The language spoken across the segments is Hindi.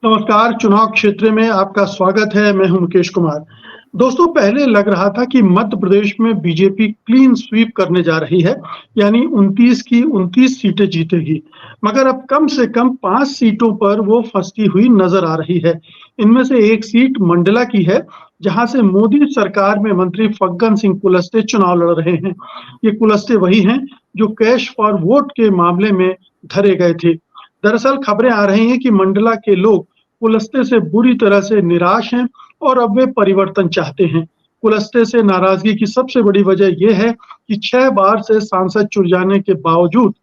नमस्कार, चुनाव क्षेत्र में आपका स्वागत है। मैं हूं मुकेश कुमार। दोस्तों, पहले लग रहा था कि मध्य प्रदेश में बीजेपी क्लीन स्वीप करने जा रही है, यानी 29 की 29 सीटें जीतेगी। मगर अब कम से कम 5 सीटों पर वो फंसती हुई नजर आ रही है। इनमें से एक सीट मंडला की है, जहां से मोदी सरकार में मंत्री फग्गन सिंह कुलस्ते चुनाव लड़ रहे हैं। ये कुलस्ते वही हैं जो कैश फॉर वोट के मामले में धरे गए थे। दरअसल खबरें आ रही हैं कि मंडला के लोग कुलस्ते से बुरी तरह से निराश हैं और अब वे परिवर्तन चाहते हैं। कुलस्ते से नाराजगी की सबसे बड़ी वजह यह है कि 6 बार से सांसद चुन जाने के बावजूद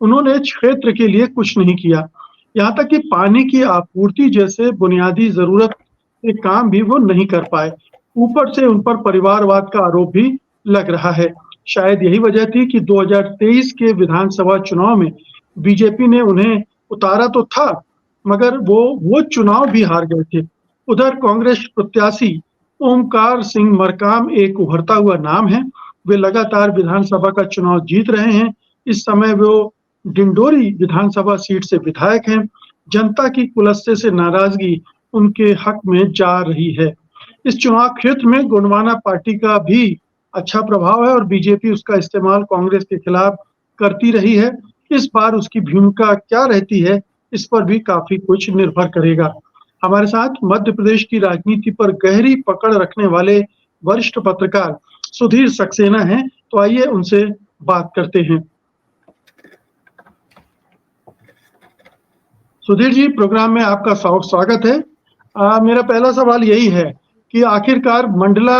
उन्होंने क्षेत्र के लिए कुछ नहीं किया। यहाँ तक कि पानी की आपूर्ति जैसे बुनियादी जरूरत के काम भी वो नहीं कर पाए। ऊपर से उन पर परिवारवाद का आरोप भी लग रहा है। शायद यही वजह थी कि 2023 के विधानसभा चुनाव में बीजेपी ने उन्हें उतारा तो था, मगर वो चुनाव भी हार गए थे। उधर कांग्रेस प्रत्याशी ओमकार सिंह मरकाम एक उभरता हुआ नाम है। वे लगातार विधानसभा का चुनाव जीत रहे हैं। इस समय वो डिंडोरी विधानसभा सीट से विधायक हैं। जनता की कुलस्ते से नाराजगी उनके हक में जा रही है। इस चुनाव क्षेत्र में गोंडवाना पार्टी का भी अच्छा प्रभाव है और बीजेपी उसका इस्तेमाल कांग्रेस के खिलाफ करती रही है। इस बार उसकी भूमिका क्या रहती है, इस पर भी काफी कुछ निर्भर करेगा। हमारे साथ मध्य प्रदेश की राजनीति पर गहरी पकड़ रखने वाले वरिष्ठ पत्रकार सुधीर सक्सेना हैं, तो आइए उनसे बात करते हैं। सुधीर जी, प्रोग्राम में आपका स्वागत है। मेरा पहला सवाल यही है कि आखिरकार मंडला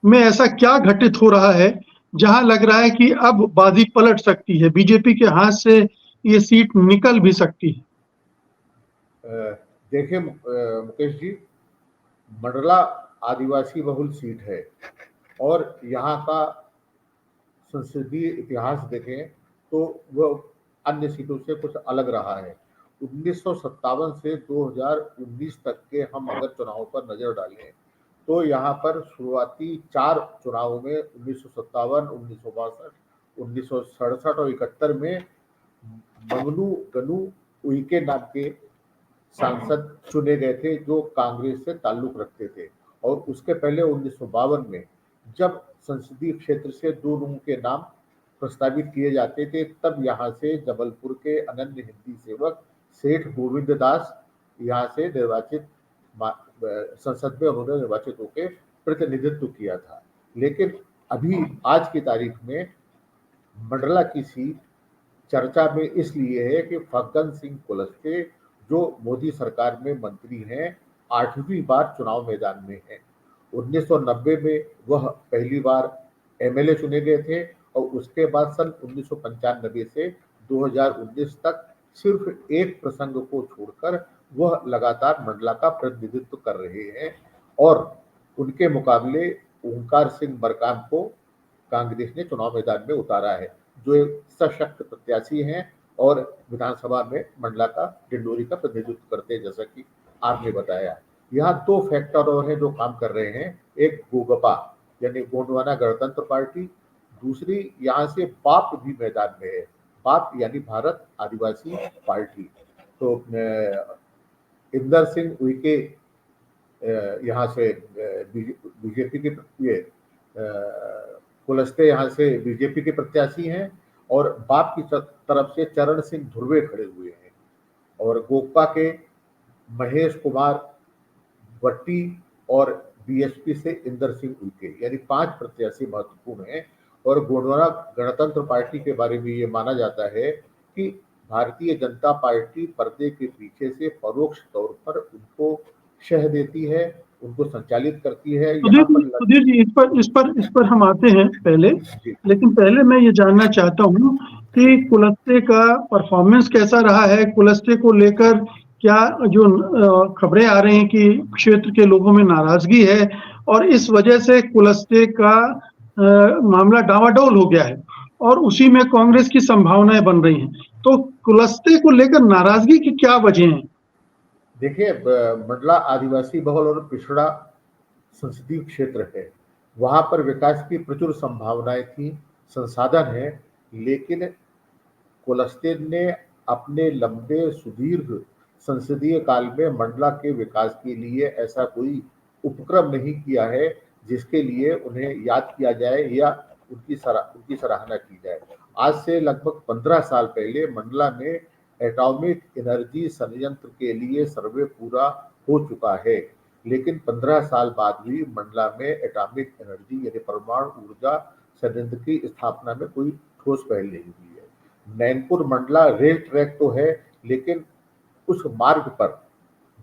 में ऐसा क्या घटित हो रहा है जहां लग रहा है कि अब बाजी पलट सकती है, बीजेपी के हाथ से ये सीट निकल भी सकती है। देखिए मुकेश जी, मंडला आदिवासी बहुल सीट है और यहाँ का संसदीय इतिहास देखें तो वह अन्य सीटों से कुछ अलग रहा है। 1957 से 2019 तक के हम अगर चुनावों पर नजर डालें तो यहाँ पर शुरुआती 4 चुनावों में 1957, 1962, 1967 और 71 में मंगलू गनू उइके नाम के सांसद चुने गए थे जो कांग्रेस से ताल्लुक रखते थे। और उसके पहले 1952 में जब संसदीय क्षेत्र से 2 लोगों के नाम प्रस्तावित किए जाते थे, तब यहाँ से जबलपुर के अनन्य हिंदी सेवक सेठ गोविंद दास यहाँ से निर्वाचित संसद में उन्होंने निर्वाचित होकर प्रतिनिधित्व किया था। लेकिन अभी आज की तारीख में मंडला की सीट चर्चा में इसलिए है कि फग्गन सिंह कुलस्ते जो मोदी सरकार में मंत्री हैं, 8वीं बार चुनाव मैदान में हैं। 1990 में वह पहली बार एमएलए चुने गए थे और उसके बाद सन 1995 से 2019 तक सिर्फ एक प्रसंग को छोड़कर वह लगातार मंडला का प्रतिनिधित्व कर रहे हैं। और उनके मुकाबले ओंकार सिंह मरकाम को कांग्रेस ने चुनाव मैदान में उतारा है, जो एक सशक्त प्रत्याशी हैं और विधानसभा में मंडला का डिंडोरी का प्रतिनिधित्व करते हैं, जैसा कि आपने बताया। यहाँ 2 फैक्टर और हैं जो काम कर रहे हैं। एक गोगपा यानी गोंडवाना गणतंत्र पार्टी, दूसरी यहाँ से बाप भी मैदान में है। बाप यानी भारत आदिवासी पार्टी। तो इंदर सिंह उइके यहाँ से बीजेपी के कुलस्ते यहाँ से बीजेपी के प्रत्याशी हैं और बाप की तरफ से चरण सिंह ध्रुवे खड़े हुए हैं। और गोपा के महेश कुमार भट्टी और बीएसपी से इंदर सिंह उइके, यानी 5 प्रत्याशी महत्वपूर्ण हैं। और गोंडवाना गणतंत्र पार्टी के बारे में ये माना जाता है कि भारतीय जनता पार्टी पर्दे के पीछे से परोक्ष तौर पर उनको शह देती है, उनको संचालित करती है। यहाँ पर सुधीर जी, इस पर हम आते हैं पहले, लेकिन पहले मैं ये जानना चाहता हूँ कि कुलस्ते का परफॉर्मेंस कैसा रहा है। कुलस्ते को लेकर क्या जो खबरें आ रही हैं कि क्षेत्र के लोगों में नाराजगी है और इस वजह से कुलस्ते का मामला डावाडोल हो गया है और उसी में कांग्रेस की संभावनाएं बन रही हैं। तो कुलस्ते को लेकर नाराजगी की क्या वजह है? देखिए, मंडला आदिवासी बहुल और पिछड़ा संसदीय क्षेत्र है। वहां पर विकास की प्रचुर संभावनाएं थी, संसाधन है। लेकिन कुलस्ते ने अपने लंबे सुदीर्घ संसदीय काल में मंडला के विकास के लिए ऐसा कोई उपक्रम नहीं किया है जिसके लिए उन्हें याद किया जाए या उनकी सराहना की जाए। आज से लगभग 15 साल पहले मंडला में एटॉमिक एनर्जी संयंत्र के लिए सर्वे पूरा हो चुका है, लेकिन 15 साल बाद भी मंडला में एटॉमिक एनर्जी यानी परमाणु ऊर्जा संयंत्र की स्थापना में कोई ठोस पहल नहीं हुई है। नैनपुर मंडला रेल ट्रैक तो है, लेकिन उस मार्ग पर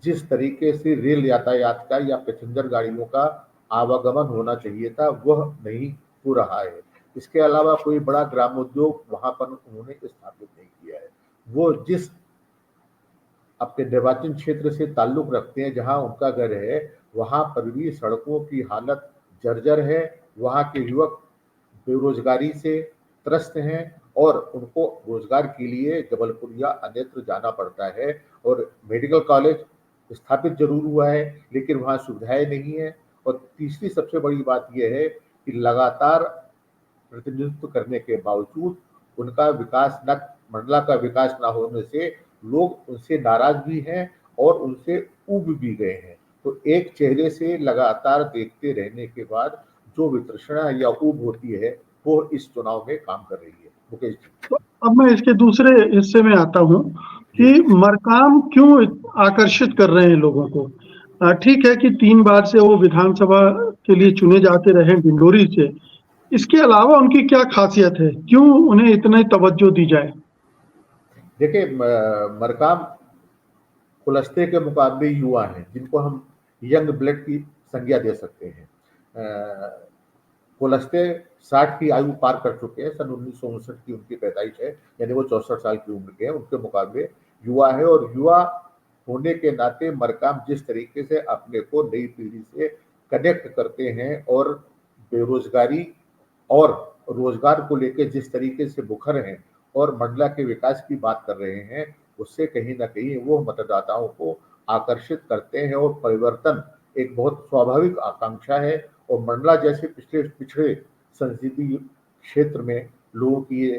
जिस तरीके से रेल यातायात का या पैसेंजर गाड़ियों का आवागमन होना चाहिए था, वह नहीं हो रहा है। इसके अलावा कोई बड़ा ग्रामोद्योग वहां पर उन्होंने स्थापित नहीं किया है। वो जिस अपने निर्वाचन क्षेत्र से ताल्लुक रखते हैं, जहां उनका घर है, वहां पर भी सड़कों की हालत जर्जर है। वहां के युवक बेरोजगारी से त्रस्त हैं और उनको रोजगार के लिए जबलपुर या अन्यत्र जाना पड़ता है। और मेडिकल कॉलेज स्थापित जरूर हुआ है, लेकिन वहाँ सुविधाएं नहीं है। और तीसरी सबसे बड़ी बात यह है कि लगातार प्रतिनिधित्व करने के बावजूद उनका विकास न मंडला का विकास न होने से लोग उनसे नाराज भी हैं और उनसे ऊब भी गए हैं। तो एक चेहरे से लगातार देखते रहने के बाद जो वितृष्णा या ऊब होती है, वो इस चुनाव में काम कर रही है। मुकेश जी। तो अब मैं इसके दूसरे हिस्से में आता हूँ कि मरकाम क्यों आकर्षित कर रहे हैं लोगों को। ठीक है कि 3 बार से वो विधानसभा के लिए चुने जाते रहे डिंडोरी से। इसके अलावा उनकी क्या खासियत है, क्यों उन्हें इतने तवज्जो दी जाए? देखिए, मरकाम खुलस्ते के मुकाबले युवा हैं, जिनको हम यंग ब्लड की संज्ञा दे सकते हैं। खुलस्ते 60 की आयु पार कर चुके हैं। सन 1959 की उनकी पैदाइश है, यानी वो 64 साल की उम्र के हैं। उनके मुकाबले युवा है और युवा होने के नाते मरकाम जिस तरीके से अपने को नई पीढ़ी से कनेक्ट करते हैं और बेरोजगारी और रोजगार को लेकर जिस तरीके से मुखर हैं और मंडला के विकास की बात कर रहे हैं, उससे कहीं ना कहीं वो मतदाताओं को आकर्षित करते हैं। और परिवर्तन एक बहुत स्वाभाविक आकांक्षा है और मंडला जैसे पिछड़े संसदीय क्षेत्र में लोगों की ये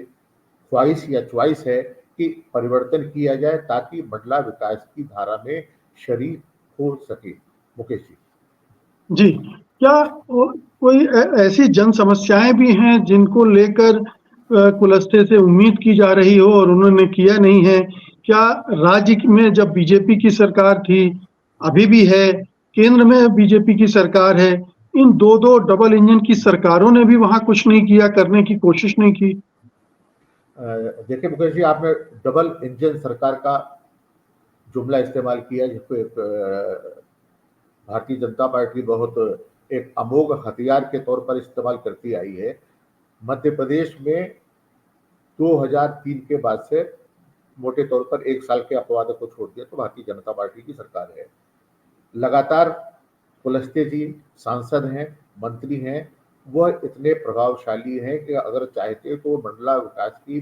ख्वाहिश है कि परिवर्तन किया जाए ताकि मंडला विकास की धारा में शरीक हो सके। मुकेश जी। जी, क्या कोई ऐसी जन समस्याएं भी हैं जिनको लेकर कुलस्ते से उम्मीद की जा रही हो और उन्होंने किया नहीं है? क्या राज्य में जब बीजेपी की सरकार थी, अभी भी है, केंद्र में बीजेपी की सरकार है, इन दो डबल इंजन की सरकारों ने भी वहां कुछ नहीं किया, करने की कोशिश नहीं की? देखिए मुकेश जी, आपने डबल इंजन सरकार का जुमला इस्तेमाल किया, जिसको एक भारतीय जनता पार्टी बहुत एक अमोघ हथियार के तौर पर इस्तेमाल करती आई है। मध्य प्रदेश में 2003 के बाद से मोटे तौर पर 1 साल के अपवाद को छोड़ दिया तो भारतीय जनता पार्टी की सरकार है। लगातार कुलस्ते जी सांसद हैं, मंत्री हैं। वह इतने प्रभावशाली हैं कि अगर चाहते तो मंडला विकास की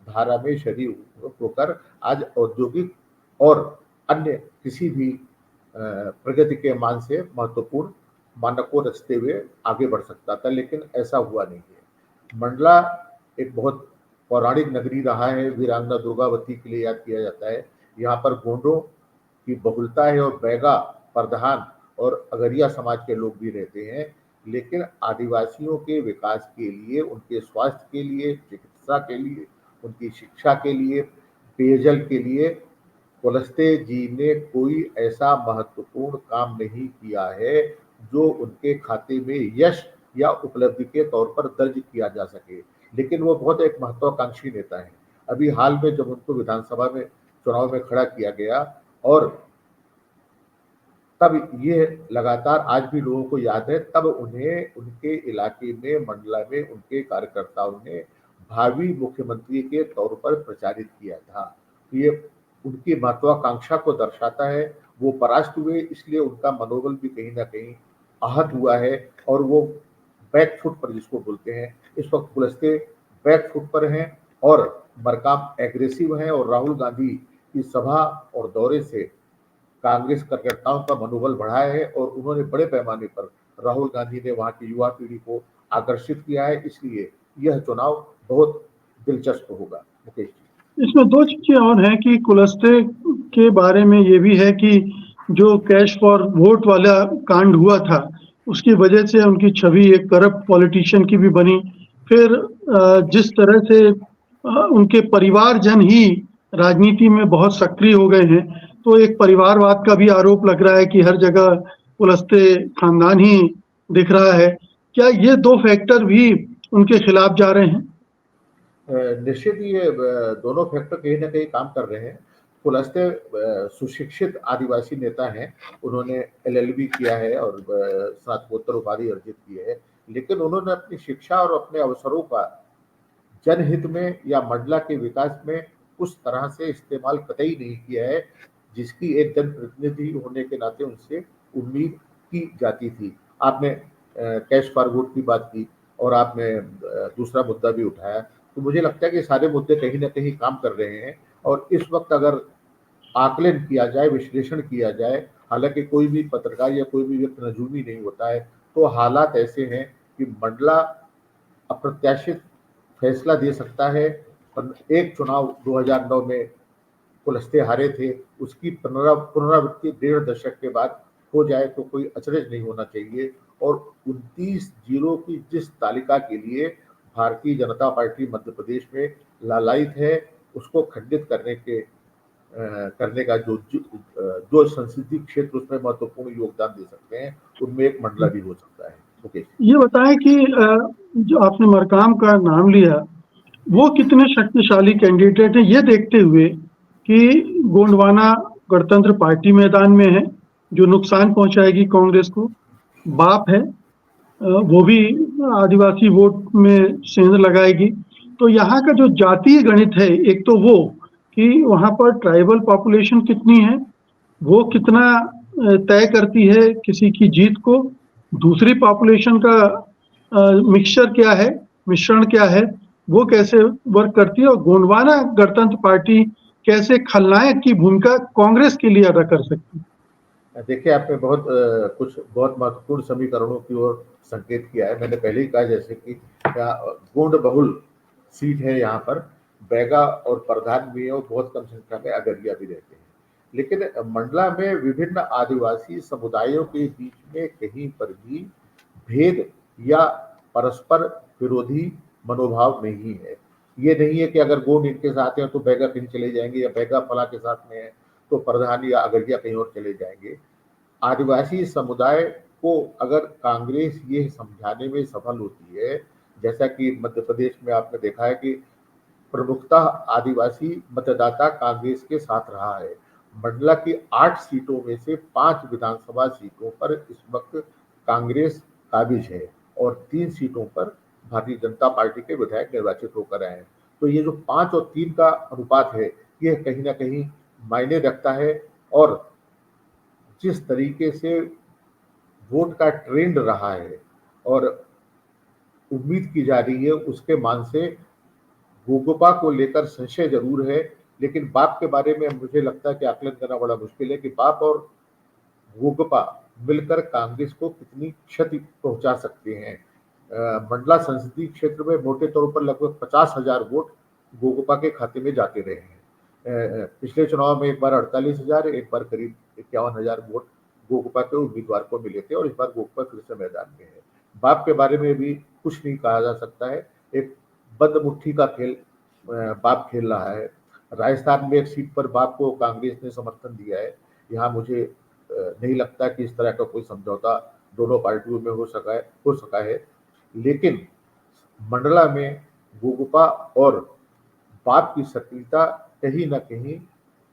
धारा में शरीक होकर आज औद्योगिक और अन्य किसी भी प्रगति के मान से महत्वपूर्ण मानक को रचते हुए आगे बढ़ सकता था, लेकिन ऐसा हुआ नहीं है। मंडला एक बहुत पौराणिक नगरी रहा है, वीरांगना दुर्गावती के लिए याद किया जाता है। यहाँ पर गोंडों की बहुलता है और बैगा, प्रधान और अगरिया समाज के लोग भी रहते हैं, लेकिन आदिवासियों के विकास के लिए, उनके स्वास्थ्य के लिए, चिकित्सा के लिए, उनकी शिक्षा के लिए, पेयजल के लिए कुलस्ते जी ने कोई ऐसा महत्वपूर्ण काम नहीं किया है जो उनके खाते में यश या उपलब्धि के तौर पर दर्ज किया जा सके। लेकिन वो बहुत एक महत्वाकांक्षी नेता है। अभी हाल में जब उनको विधानसभा में चुनाव में खड़ा किया गया और तब ये लगातार आज भी लोगों को याद है, तब उन्हें उनके इलाके में, मंडला में उनके कार्यकर्ताओं ने भावी मुख्यमंत्री के तौर पर प्रचारित किया था। ये उनकी महत्वाकांक्षा को दर्शाता है। वो परास्त हुए, इसलिए उनका मनोबल भी कहीं ना कहीं आहत हुआ है और वो बैक फुट पर, जिसको बोलते हैं, इस वक्त कुलस्ते बैक फुट पर हैं और मरकाम एग्रेसिव हैं। और राहुल गांधी की सभा और दौरे से कांग्रेस कार्यकर्ताओं का मनोबल बढ़ा है और उन्होंने बड़े पैमाने पर, राहुल गांधी ने वहां की युवा पीढ़ी को आकर्षित किया है। इसलिए यह चुनाव बहुत दिलचस्प होगा। मुकेश जी। इसमें दो चीजें और हैं कि कुलस्ते के बारे में ये भी है कि जो कैश फॉर वोट वाला कांड हुआ था, उसकी वजह से उनकी छवि एक करप्ट पॉलिटिशियन की भी बनी। फिर जिस तरह से उनके परिवारजन ही राजनीति में बहुत सक्रिय हो गए हैं, तो एक परिवारवाद का भी आरोप लग रहा है कि हर जगह कुलस्ते खानदान ही दिख रहा है। क्या ये दो फैक्टर भी उनके खिलाफ जा रहे हैं? निश्चित ही ये दोनों फैक्टर कहीं ना कहीं काम कर रहे हैं। कुलस्ते सुशिक्षित आदिवासी नेता हैं, उन्होंने एलएलबी किया है और स्नातकोत्तर उपाधि अर्जित की है, लेकिन उन्होंने अपनी शिक्षा और अपने अवसरों का जनहित में या मंडला के विकास में उस तरह से इस्तेमाल कतई नहीं किया है जिसकी एक जनप्रतिनिधि होने के नाते उनसे उम्मीद की जाती थी। आपने कैश फॉर वोट की बात की और आपने दूसरा मुद्दा भी उठाया, तो मुझे लगता है कि सारे मुद्दे कहीं ना कहीं काम कर रहे हैं। और इस वक्त अगर आकलन किया जाए, विश्लेषण किया जाए, हालांकि कोई भी पत्रकार या कोई भी व्यक्ति नजूमी नहीं होता है, तो हालात ऐसे हैं कि मंडला अप्रत्याशित फैसला दे सकता है। एक चुनाव 2009 में कुलस्ते हारे थे, उसकी पुनरावृत्ति 1.5 दशक के बाद हो जाए तो कोई अचरज नहीं होना चाहिए। और 29 जिलों की जिस तालिका के लिए भारतीय जनता पार्टी मध्य प्रदेश में लालायित है, उसको खंडित करने का जो संसदीय क्षेत्र उसमें महत्वपूर्ण योगदान दे सकते हैं, उनमें एक मंडला भी हो सकता है। ओके, ये बताएं कि जो आपने मरकाम का नाम लिया, वो कितने शक्तिशाली कैंडिडेट है, ये देखते हुए कि गोंडवाना गणतंत्र पार्टी मैदान में है जो नुकसान पहुंचाएगी कांग्रेस को। बाप है, वो भी आदिवासी वोट में सेंध लगाएगी। तो यहाँ का जो जातीय गणित है, एक तो वो कि वहाँ पर ट्राइबल पॉपुलेशन कितनी है, वो कितना तय करती है किसी की जीत को। दूसरी पॉपुलेशन का मिक्सचर क्या है, मिश्रण क्या है, वो कैसे वर्क करती है, और गोंडवाना गणतंत्र पार्टी कैसे खलनायक की भूमिका कांग्रेस के लिए अदा कर सकती है। देखिए आपने कुछ बहुत महत्वपूर्ण समीकरणों की ओर संकेत किया है। मैंने पहले ही कहा जैसे कि गोंड बहुल सीट है, यहाँ पर बैगा और प्रधान भी है और बहुत कम संख्या में अगरिया भी रहते हैं। लेकिन मंडला में विभिन्न आदिवासी समुदायों के बीच में कहीं पर भी भेद या परस्पर विरोधी मनोभाव नहीं है। ये नहीं है कि अगर गोंड इनके साथ हैं तो बैगा कहीं चले जाएंगे, या बैगा फला के साथ में है तो प्रधान या अगरिया कहीं और चले जाएंगे। आदिवासी समुदाय को अगर कांग्रेस ये समझाने में सफल होती है, जैसा कि मध्य प्रदेश में आपने देखा है कि प्रमुखतः आदिवासी मतदाता कांग्रेस के साथ रहा है। मंडला की 8 सीटों में से 5 विधानसभा सीटों पर इस वक्त कांग्रेस काबिज है और 3 सीटों पर भारतीय जनता पार्टी के विधायक निर्वाचित होकर आए हैं। तो ये जो 5 और 3 का अनुपात है, ये कहीं ना कहीं मायने रखता है। और जिस तरीके से वोट का ट्रेंड रहा है और उम्मीद की जा रही है, उसके मान से गोगोपा को लेकर संशय जरूर है। लेकिन बाप के बारे में मुझे लगता है कि आकलन करना बड़ा मुश्किल है कि बाप और गोगोपा मिलकर कांग्रेस को कितनी क्षति पहुंचा सकते हैं। मंडला संसदीय क्षेत्र में मोटे तौर पर लगभग 50,000 वोट गोगोपा के खाते में जाते रहे हैं। पिछले चुनाव में एक बार 48,000, एक बार करीब 51,000 वोट गोगोपा के उम्मीदवार को मिले थे और इस बार गोगोपा फिर से मैदान में है। बाप के बारे में भी कुछ नहीं कहा जा सकता है। एक बंद मुट्ठी का खेल बाप खेल रहा है। राजस्थान में एक सीट पर बाप को कांग्रेस ने समर्थन दिया है। यहाँ मुझे नहीं लगता कि इस तरह का कोई समझौता दोनों पार्टियों में हो सका है। लेकिन मंडला में गोगोपा और बाप की सक्रियता कहीं ना कहीं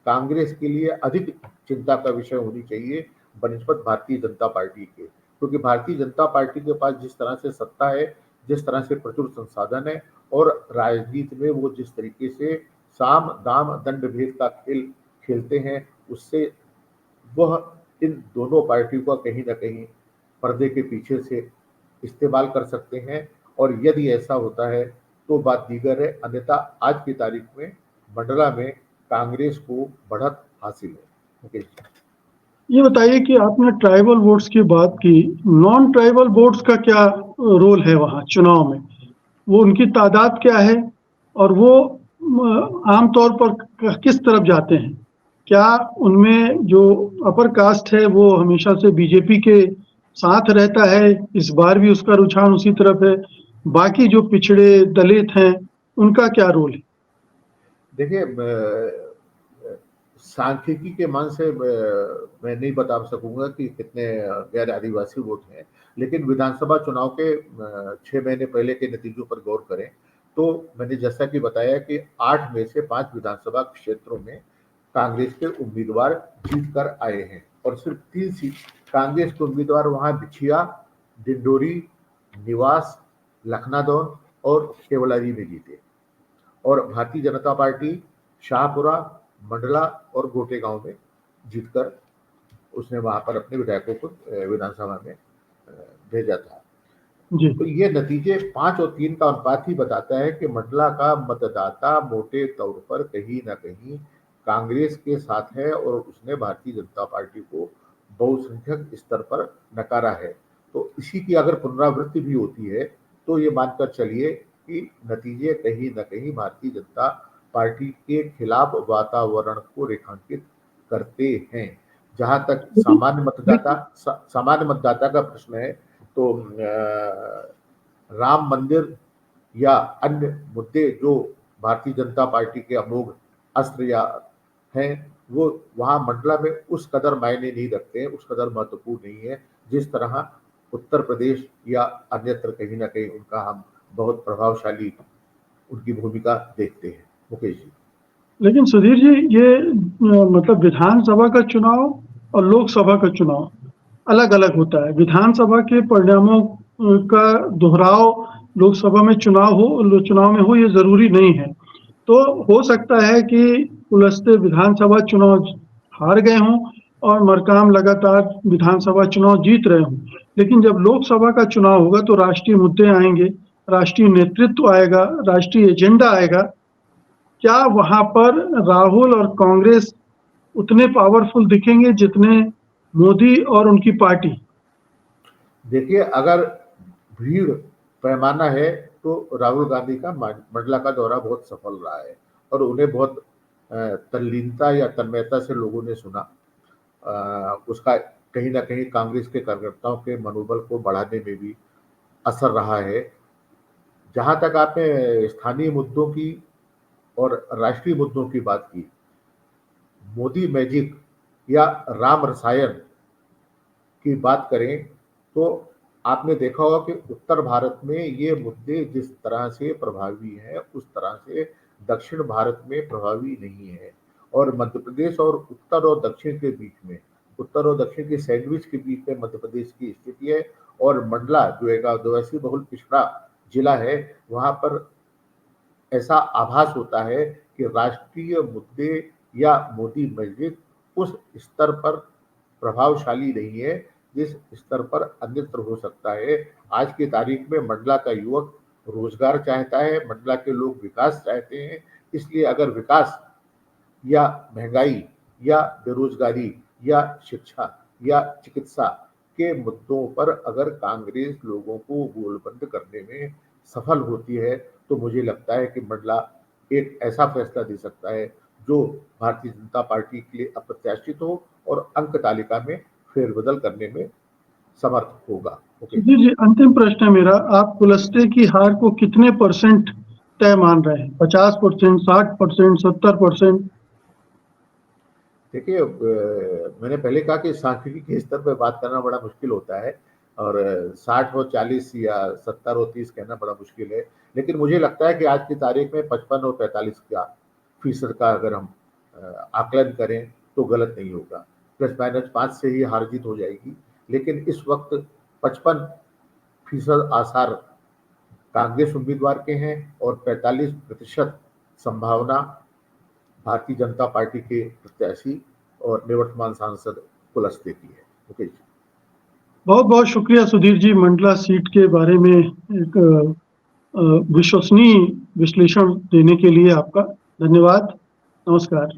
कांग्रेस के लिए अधिक चिंता का विषय होनी चाहिए बनिस्बत भारतीय जनता पार्टी के, क्योंकि भारतीय जनता पार्टी के पास जिस तरह से सत्ता है, जिस तरह से प्रचुर संसाधन है और राजनीति में वो जिस तरीके से साम दाम दंड भेद का खेल खेलते हैं, उससे वह इन दोनों पार्टियों का कहीं ना कहीं पर्दे के पीछे से इस्तेमाल कर सकते हैं। और यदि ऐसा होता है तो बात दीगर है, अन्यथा आज की तारीख में मंडला में कांग्रेस को बढ़त हासिल है। ओके, ये बताइए कि आपने ट्राइबल वोट्स की बात की, नॉन ट्राइबल वोट्स का क्या रोल है वहाँ चुनाव में? वो उनकी तादाद क्या है और वो आमतौर पर किस तरफ जाते हैं? क्या उनमें जो अपर कास्ट है वो हमेशा से बीजेपी के साथ रहता है, इस बार भी उसका रुझान उसी तरफ है? बाकी जो पिछड़े दलित हैं, उनका क्या रोल है? देखिए, सांख्यिकी के मान से मैं नहीं बता सकूंगा कि कितने गैर आदिवासी वोट हैं, लेकिन विधानसभा चुनाव के 6 महीने पहले के नतीजों पर गौर करें तो मैंने जैसा कि बताया कि 8 में से 5 विधानसभा क्षेत्रों में कांग्रेस के उम्मीदवार जीत कर आए हैं और सिर्फ 3 सीट कांग्रेस के उम्मीदवार वहां बिछिया, डिंडोरी, निवास, लखनादौन और केवलारी में जीते और भारतीय जनता पार्टी शाहपुरा, मंडला और गोटे गांव में जीतकर उसने वहां पर अपने विधायकों को विधानसभा में भेजा था। जी। तो ये नतीजे 5 और 3 का अनुपात ही बताता है कि मंडला का मतदाता मोटे तौर पर कहीं ना कहीं कांग्रेस के साथ है और उसने भारतीय जनता पार्टी को बहुसंख्यक स्तर पर नकारा है। तो इसी की अगर पुनरावृत्ति भी होती है तो ये मानकर चलिए कि नतीजे कहीं ना कहीं भारतीय जनता पार्टी के खिलाफ वातावरण को रेखांकित करते हैं। जहां तक सामान्य मतदाता का प्रश्न है तो राम मंदिर या अन्य मुद्दे जो भारतीय जनता पार्टी के अमोघ अस्त्र या हैं वो वहां मंडला में उस कदर मायने नहीं रखते हैं, उस कदर महत्वपूर्ण नहीं है जिस तरह उत्तर प्रदेश या अन्यत्र कहीं ना कहीं उनका हम बहुत प्रभावशाली उनकी भूमिका देखते हैं। मुकेश जी, लेकिन सुधीर जी, ये मतलब विधानसभा का चुनाव और लोकसभा का चुनाव अलग अलग होता है। विधानसभा के परिणामों का दोहराव लोकसभा में चुनाव में हो ये जरूरी नहीं है। तो हो सकता है कि कुलस्ते विधानसभा चुनाव हार गए हों और मरकाम लगातार विधानसभा चुनाव जीत रहे हों, लेकिन जब लोकसभा का चुनाव होगा तो राष्ट्रीय मुद्दे आएंगे, राष्ट्रीय नेतृत्व आएगा, राष्ट्रीय एजेंडा आएगा। क्या वहां पर राहुल और कांग्रेस उतने पावरफुल दिखेंगे जितने मोदी और उनकी पार्टी? देखिए, अगर भीड़ पैमाना है तो राहुल गांधी का मंडला का दौरा बहुत सफल रहा है और उन्हें बहुत तल्लीनता या तन्मयता से लोगों ने सुना। उसका कहीं ना कहीं कांग्रेस के कार्यकर्ताओं के मनोबल को बढ़ाने में भी असर रहा है। जहां तक आपने स्थानीय मुद्दों की और राष्ट्रीय मुद्दों की बात की, मोदी मैजिक या राम रसायन की बात करें तो आपने देखा होगा कि उत्तर भारत में ये मुद्दे जिस तरह से प्रभावी हैं उस तरह से दक्षिण भारत में प्रभावी नहीं है और मध्य प्रदेश और उत्तर और दक्षिण के बीच में, उत्तर और दक्षिण के सैंडविच के बीच में मध्य प्रदेश की स्थिति है और मंडला जो एक आदिवासी बहुल पिछड़ा जिला है वहां पर ऐसा आभास होता है कि राष्ट्रीय मुद्दे या मोदी मैजिक उस स्तर पर प्रभावशाली नहीं है जिस स्तर पर अन्यत्र हो सकता है। आज की तारीख में मंडला का युवक रोजगार चाहता है, मंडला के लोग विकास चाहते हैं। इसलिए अगर विकास या महंगाई या बेरोजगारी या शिक्षा या चिकित्सा के मुद्दों पर अगर कांग्रेस लोगों को गोलबंद करने में सफल होती है तो मुझे लगता है कि मंडला एक ऐसा फैसला दे सकता है जो भारतीय जनता पार्टी के लिए अप्रत्याशित हो और अंक तालिका में फेरबदल करने में समर्थ होगा। सुधीर जी, अंतिम प्रश्न है मेरा। आप कुलस्ते की हार को कितने % तय मान रहे हैं? 50%, 60%, 70%? देखिए, मैंने पहले कहा कि सांख्यिकी के स्तर पर बात करना बड़ा मुश्किल होता है और 60 और 40 या 70 और 30 कहना बड़ा मुश्किल है, लेकिन मुझे लगता है कि आज की तारीख में 55 और 45% का अगर हम आकलन करें तो गलत नहीं होगा। ±5 से ही हार जीत हो जाएगी, लेकिन इस वक्त 55% आसार कांग्रेस उम्मीदवार के हैं और 45% संभावना भारतीय जनता पार्टी के प्रत्याशी और निवर्तमान सांसद कुलस्ते की है। ओके जी, बहुत बहुत शुक्रिया सुधीर जी, मंडला सीट के बारे में एक विश्वसनीय विश्लेषण देने के लिए आपका धन्यवाद। नमस्कार।